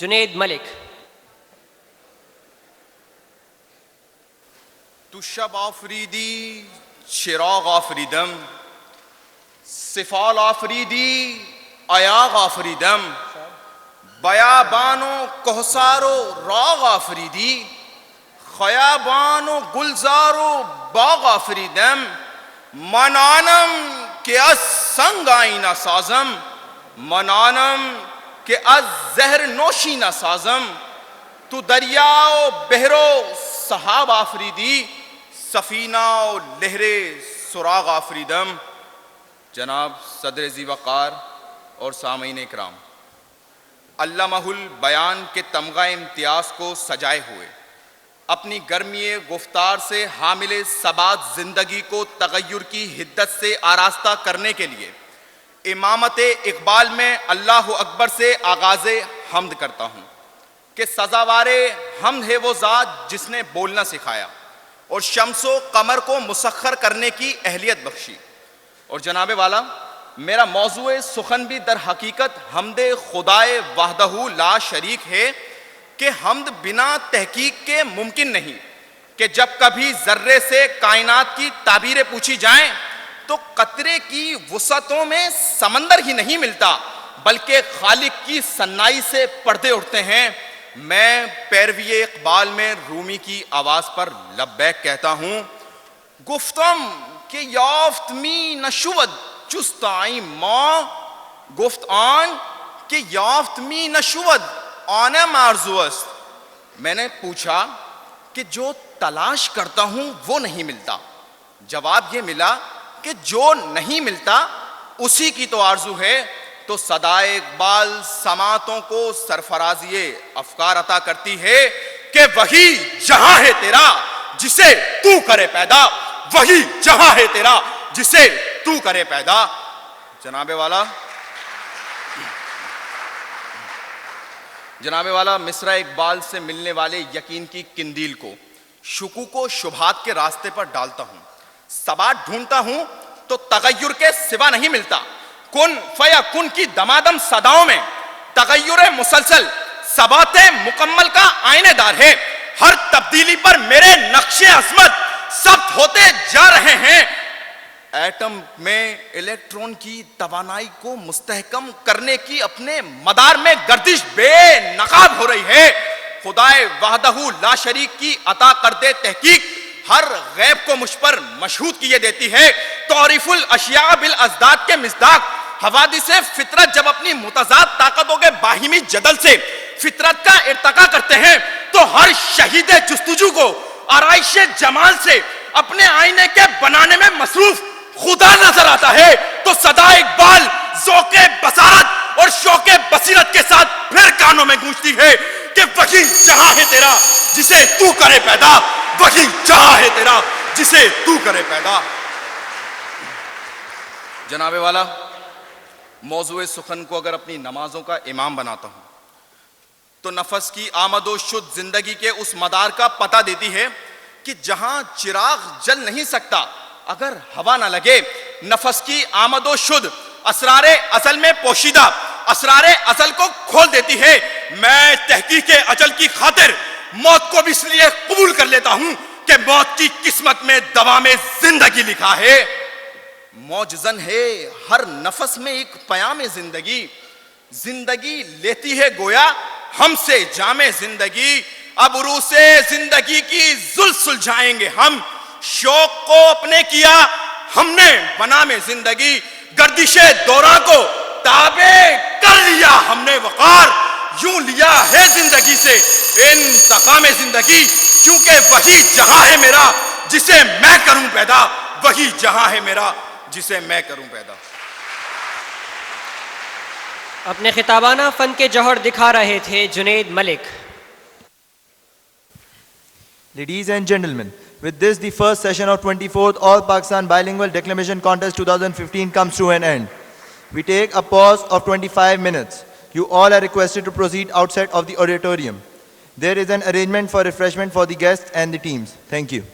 جنید ملک. تو شب آفریدی چراغ آفریدم، سفال آفریدی ایاغ آفریدم، بیابان و کوثر و راغ آفریدی، خیابان و گلزار و باغ آفریدم. من آنم که از سنگ آینه سازم، من آنم که از زهر نوشی نسازم. تو دریا و بحر و سحاب آفریدی، سفینہ و لہر سراغ آفریدم. جناب صدر ذی وقار اور سامعین اکرام، علامہ البیان کے تمغہ امتیاز کو سجائے ہوئے اپنی گرمی گفتار سے حامل ثبات زندگی کو تغیر کی حدت سے آراستہ کرنے کے لیے امامت اقبال میں اللہ اکبر سے آغاز حمد کرتا ہوں کہ سزاوار حمد ہے وہ ذات جس نے بولنا سکھایا اور شمس و قمر کو مسخر کرنے کی اہلیت بخشی. اور جناب والا، میرا موضوع سخن بھی در حقیقت حمد خدائے وحدہ لا شریک ہے کہ حمد بنا تحقیق کے ممکن نہیں، کہ جب کبھی ذرے سے کائنات کی تعبیریں پوچھی جائیں تو قطرے کی وسعتوں میں سمندر ہی نہیں ملتا بلکہ خالق کی صنائی سے پردے اٹھتے ہیں. میں پیروی اقبال میں رومی کی آواز پر لبیک کہتا ہوں. گفتم کہ یافت می نشود جست آئی ما، گفت آن کہ یافت می نشود آنم آرزو است. میں نے پوچھا کہ جو تلاش کرتا ہوں وہ نہیں ملتا. جواب یہ ملا کہ جو نہیں ملتا اسی کی تو آرزو ہے. تو صدائے اقبال سماعتوں کو سرفرازی افکار عطا کرتی ہے کہ وہی جہاں ہے تیرا جسے تو کرے پیدا، وہی جہاں ہے تیرا جسے تو کرے پیدا. جناب والا مصرع اقبال سے ملنے والے یقین کی کندیل کو شکوک و شبہات کے راستے پر ڈالتا ہوں. ثبات ڈھونڈتا ہوں تو تغیر کے سوا نہیں ملتا. کن فیا کن کی دمادم صداؤں میں تغیر مسلسل ثبات مکمل کا آئینے دار ہے. ہر تبدیلی پر میرے نقش عظمت ثبت ہوتے جا رہے ہیں. ایٹم میں الیکٹران کی توانائی کو مستحکم کرنے کی اپنے مدار میں گردش بے نقاب ہو رہی ہے. خدائے وحدہ لا شریک کی عطا کردہ تحقیق ہر غیب کو مجھ پر مشہود کیے دیتی ہے. تعریف الاشیاء بالازداد کے مصداق حوادث فطرت جب اپنی متضاد طاقتوں کے باہمی جدل سے فطرت کا ارتقا کرتے ہیں تو ہر شہید جستجو کو آرائش جمال سے اپنے آئینے کے بنانے میں مصروف خدا نظر آتا ہے. تو صدا اقبال ذوق بصارت اور شوق بصیرت کے ساتھ پھر کانوں میں گونجتی ہے کہ وہی جہاں ہے تیرا جسے تو کرے پیدا، وہی جہاں ہے تیرا جسے تو کرے پیدا. جناب والا، موضوع سخن کو اگر اپنی نمازوں کا امام بناتا ہوں تو نفس کی آمد و شد زندگی کے اس مدار کا پتہ دیتی ہے کہ جہاں چراغ جل نہیں سکتا اگر ہوا نہ لگے. نفس کی آمد و شد اسرار ازل میں پوشیدہ اسرار ازل کو کھول دیتی ہے. میں تحقیق اجل کی خاطر موت کو بھی اس لیے قبول کر لیتا ہوں کہ موت کی قسمت میں دوام زندگی لکھا ہے. معجزن ہے ہر نفس میں ایک پیام زندگی، زندگی لیتی ہے گویا ہم سے جام زندگی. اب روح سے زندگی کی زل سلجھائیں گے ہم، شوق کو اپنے کیا ہم نے بنا میں زندگی. گردش دورہ کو تابع کر لیا ہم نے وقار، یوں لیا ہے زندگی سے انتقام زندگی. کیونکہ وہی جہاں ہے میرا جسے میں کروں پیدا، وہی جہاں ہے میرا جسے میں کروں پیدا. اپنے خطابانہ فن کے جوہر دکھا رہے تھے جنید ملک. Ladies and gentlemen, with this the first session of 24th All Pakistan Bilingual Declamation Contest 2015 comes to an end. We take a pause of 25 minutes. You all are requested to proceed outside of the auditorium. There is an arrangement for refreshment for the guests and the teams. Thank you.